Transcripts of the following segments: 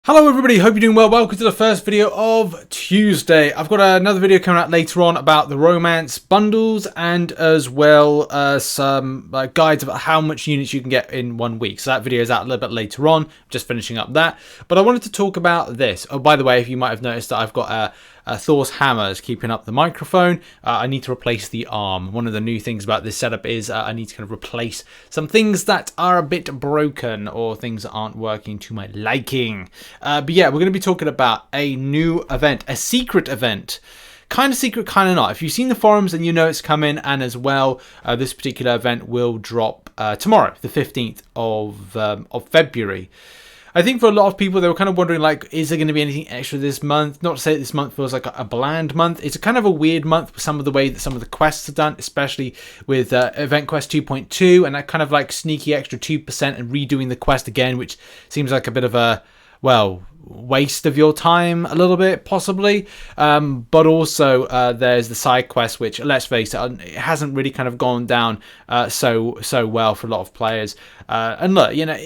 Hello everybody, hope you're doing well. Welcome to the first video of Tuesday. I've got another video coming out later on about the romance bundles and as well some guides about how much units you can get in 1 week. So that video is out a little bit later on, just finishing up that. But I wanted to talk about this. Oh, by the way, if you might have noticed that I've got Thor's hammer is keeping up the microphone. I need to replace the arm. One of the new things about this setup is I need to kind of replace some things that are a bit broken or things that aren't working to my liking. But yeah, we're going to be talking about a new event, a secret event. Kind of secret, kind of not. If you've seen the forums, then you know it's coming. And as well, this particular event will drop tomorrow, the 15th of February. I think for a lot of people, they were kind of wondering, like, is there going to be anything extra this month? Not to say that this month feels like a bland month. It's a kind of a weird month with some of the way that some of the quests are done, especially with Event Quest 2.2 and that kind of like sneaky extra 2% and redoing the quest again, which seems like a bit of a, well, waste of your time a little bit, possibly. But also there's the side quest, which, let's face it, hasn't really kind of gone down so well for a lot of players. And look, you know,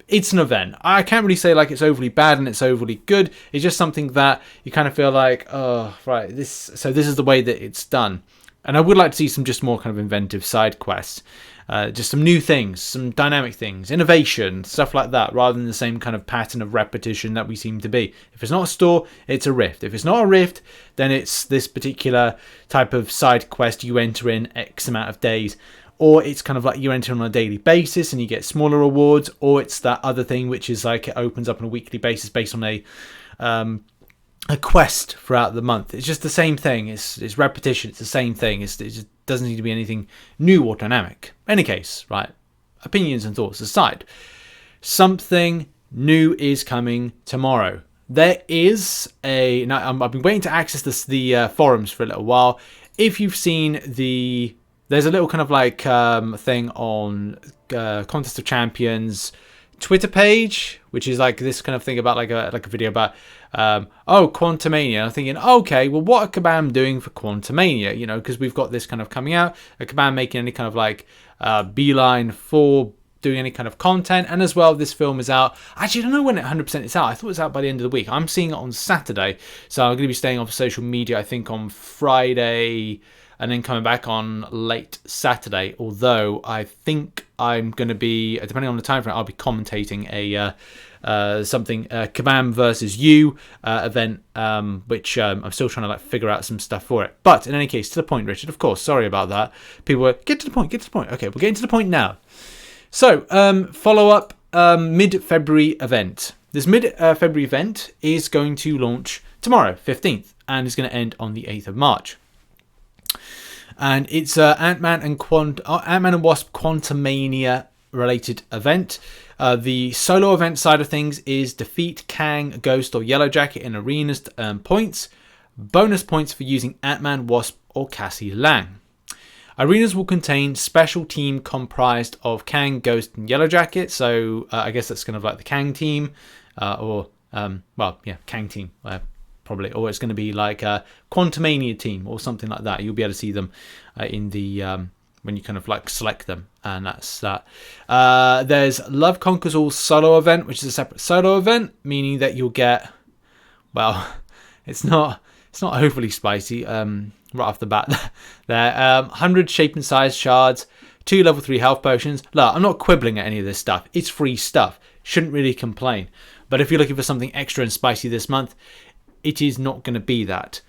it's an event. I can't really say like it's overly bad and it's overly good. It's just something that you kind of feel like, oh, right, this is the way that it's done. And I would like to see some just more kind of inventive side quests. Just some new things, some dynamic things, innovation, stuff like that, rather than the same kind of pattern of repetition that we seem to be. If it's not a store, it's a rift. If it's not a rift, then it's this particular type of side quest you enter in X amount of days. Or it's kind of like you enter on a daily basis and you get smaller rewards, or it's that other thing which is like it opens up on a weekly basis based on a quest throughout the month. It's just the same thing. It's repetition. It's the same thing. It just doesn't need to be anything new or dynamic. In any case, right? Opinions and thoughts aside, something new is coming tomorrow. There is a now. I've been waiting to access the forums for a little while. If you've seen there's a little kind of like thing on Contest of Champions Twitter page, which is like this kind of thing about like a video about Quantumania. I'm thinking, okay, well, what are Kabam doing for Quantumania? You know, because we've got this kind of coming out. Are Kabam making any kind of like beeline for doing any kind of content? And as well, this film is out. Actually, I don't know when it 100% is out. I thought it was out by the end of the week. I'm seeing it on Saturday, so I'm going to be staying off social media, I think, on Friday, and then coming back on late Saturday. Although I think I'm going to be, depending on the time frame, I'll be commentating something Kabam versus you event, which I'm still trying to like figure out some stuff for it. But in any case, to the point, Richard. Of course, sorry about that. People were get to the point. Okay, we're getting to the point now. So follow up mid-February event. This mid-February event is going to launch tomorrow, 15th, and is going to end on the 8th of March. And it's Ant-Man and Wasp Quantumania related event. The solo event side of things is defeat Kang, Ghost, or Yellowjacket in arenas to earn points. Bonus points for using Ant-Man, Wasp, or Cassie Lang. Arenas will contain special team comprised of Kang, Ghost, and Yellowjacket. So I guess that's kind of like the Kang team, Kang team. Probably, or it's going to be like a Quantumania team or something like that. You'll be able to see them in the when you kind of like select them, and that's that. There's Love Conquers All solo event, which is a separate solo event, meaning that you'll get, well, it's not overly spicy right off the bat. There, 100 shape and size shards, 2 level 3 health potions. Look, I'm not quibbling at any of this stuff. It's free stuff. Shouldn't really complain. But if you're looking for something extra and spicy this month, it is not going to be that.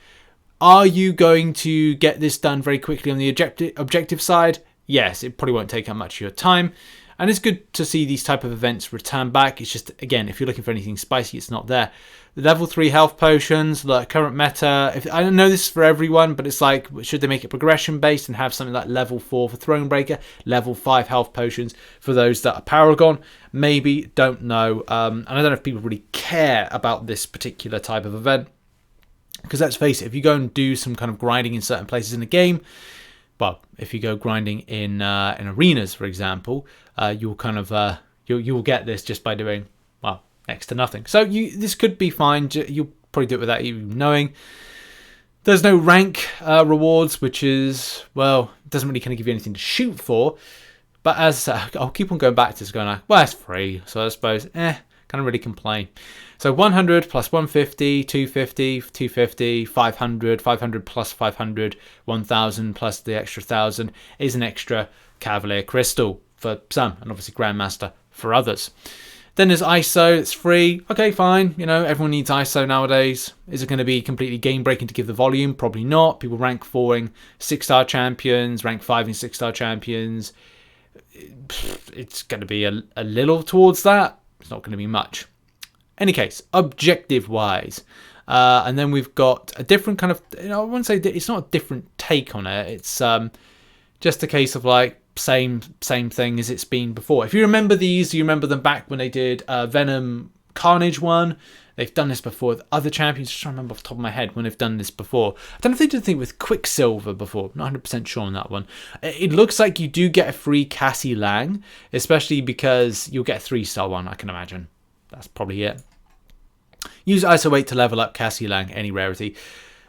Are you going to get this done very quickly on the objective side? Yes, it probably won't take up much of your time. And it's good to see these type of events return back. It's just, again, if you're looking for anything spicy, it's not there. The level 3 health potions, the current meta, I don't know this is for everyone, but it's like, should they make it progression based and have something like level 4 for Thronebreaker, level 5 health potions for those that are Paragon? Maybe, don't know. And I don't know if people really care about this particular type of event. Because let's face it, if you go and do some kind of grinding in certain places in the game, well, if you go grinding in arenas, for example, you'll kind of you'll get this just by doing, well, next to nothing. So this could be fine. You'll probably do it without even knowing. There's no rank rewards, which is, well, doesn't really kind of give you anything to shoot for. But as I'll keep on going back to this, going like, well, it's free, so I suppose, Can't really complain. So 100 plus 150, 250, 250, 500, 500 plus 500, 1000 plus the extra 1000 is an extra Cavalier crystal for some, and obviously Grandmaster for others. Then there's ISO, it's free. Okay, fine. You know, everyone needs ISO nowadays. Is it going to be completely game-breaking to give the volume? Probably not. People rank 4ing 6-star champions, rank 5ing 6-star champions. It's going to be a little towards that. It's not going to be much. Any case, objective-wise. And then we've got a different kind of, you know, I wouldn't say it's not a different take on it. It's just a case of like, same thing as it's been before. If you remember these, you remember them back when they did Venom Carnage one. They've done this before with other champions. Just trying to remember off the top of my head when they've done this before. I don't know if they did anything with Quicksilver before. Not 100% sure on that one. It looks like you do get a free Cassie Lang, especially because you'll get a 3-star one, I can imagine. That's probably it. Use ISO 8 to level up Cassie Lang, any rarity.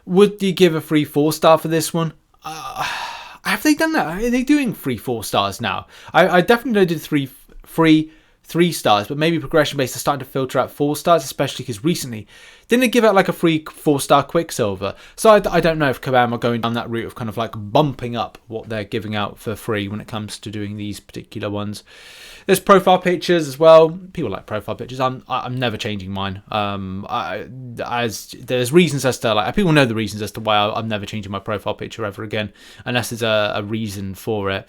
Would you give a free 4-star for this one? Have they done that? Are they doing free 4 stars now? I definitely did free 3 stars, but maybe progression based are starting to filter out 4 stars, especially because recently didn't they give out like a free 4-star Quicksilver? So I don't know if Kabam are going down that route of kind of like bumping up what they're giving out for free when it comes to doing these particular ones. There's profile pictures as well. People like profile pictures. I'm never changing mine. As there's reasons as to like people know the reasons as to why I'm never changing my profile picture ever again, unless there's a reason for it.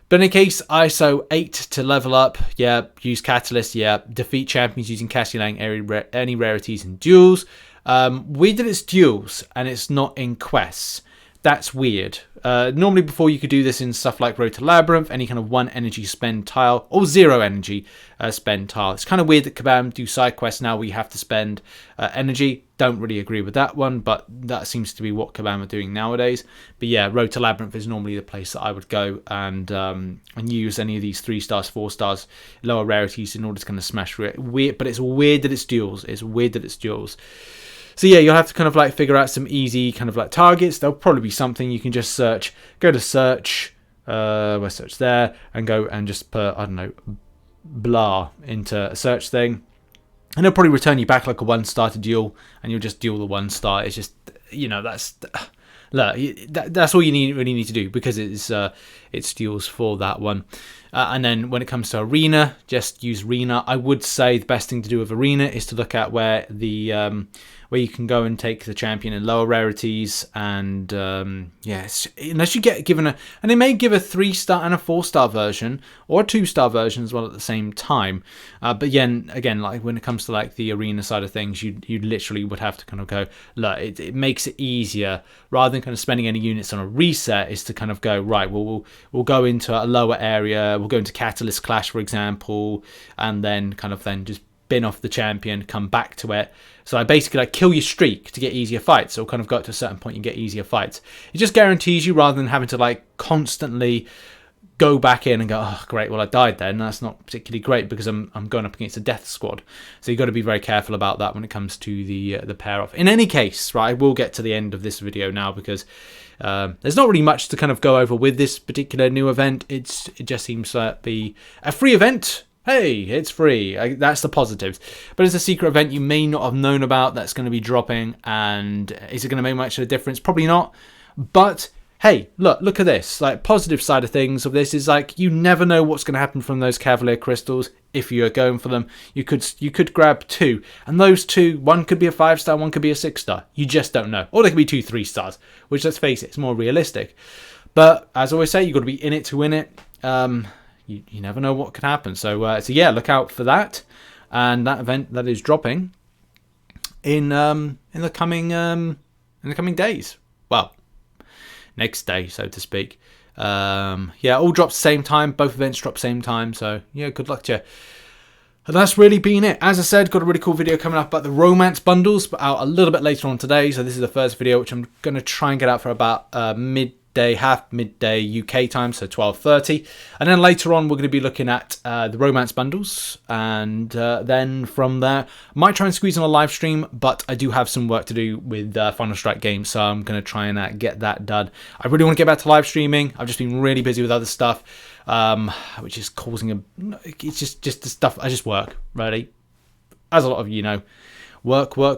But in any case, ISO 8 to level up. Yeah, use Catalyst. Yeah, defeat champions using Cassie Lang, any rarities and duels. Weird that it's duels and it's not in quests. That's weird. Normally before you could do this in stuff like Road to Labyrinth, any kind of 1 energy spend tile or 0 energy spend tile. It's kind of weird that Kabam do side quests now where you have to spend energy. Don't really agree with that one, but that seems to be what Kabam are doing nowadays. But yeah, Road to Labyrinth is normally the place that I would go and use any of these 3 stars, 4 stars, lower rarities in order to kind of smash through it. Weird, but it's weird that it's duels. It's weird that it's duels. So yeah, you'll have to kind of like figure out some easy kind of like targets. There'll probably be something you can just search. Go to search, where's search there, and go and just put, I don't know, blah into a search thing. And it'll probably return you back like a 1-star to duel, and you'll just duel the 1-star. It's just, you know, that's all you really need to do, because it's duels for that one. And then when it comes to arena, just use arena. I would say the best thing to do with arena is to look at where where you can go and take the champion in lower rarities, and yes, unless you get given and they may give a 3-star and a 4-star version or a 2-star version as well at the same time. But again, like when it comes to like the arena side of things, you literally would have to kind of go, look, it makes it easier rather than kind of spending any units on a reset, is to kind of go, right, well, we'll go into a lower area, we'll go into Catalyst Clash, for example, and then just bin off the champion, come back to it. So I basically like kill your streak to get easier fights, or kind of go up to a certain point and get easier fights. It just guarantees you, rather than having to like constantly go back in and go, oh great, well I died then. That's not particularly great, because I'm going up against a death squad. So you've got to be very careful about that when it comes to the pair off. In any case, right, I will get to the end of this video now, because there's not really much to kind of go over with this particular new event. It just seems to be a free event. Hey, it's free. That's the positives. But it's a secret event you may not have known about that's going to be dropping. And is it going to make much of a difference? Probably not. But hey, look at this. Like, positive side of things of this is like, you never know what's going to happen from those Cavalier crystals. If you're going for them, you could grab 2, and those 2, one could be a 5-star, one could be a 6-star. You just don't know. Or they could be 2 3-stars, which, let's face it, it's more realistic. But as I always say, you've got to be in it to win it. You never know what could happen. So yeah, look out for that, and that event that is dropping in the coming days. Well, next day, so to speak. Yeah, all drops same time. Both events drop same time. So yeah, good luck to you. And that's really been it. As I said, got a really cool video coming up about the romance bundles, but out a little bit later on today. So this is the first video, which I'm going to try and get out for about midday UK time, so 12:30, and then later on we're going to be looking at the romance bundles, and then from there I might try and squeeze in a live stream, but I do have some work to do with Final Strike games, so I'm going to try and get that done. I really want to get back to live streaming. I've just been really busy with other stuff, which is causing it's just the stuff. I just work, really. as a lot of you know, work. I'm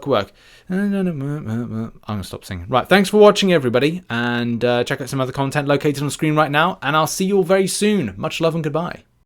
going to stop singing. Right, thanks for watching, everybody, and check out some other content located on screen right now, and I'll see you all very soon. Much love and goodbye.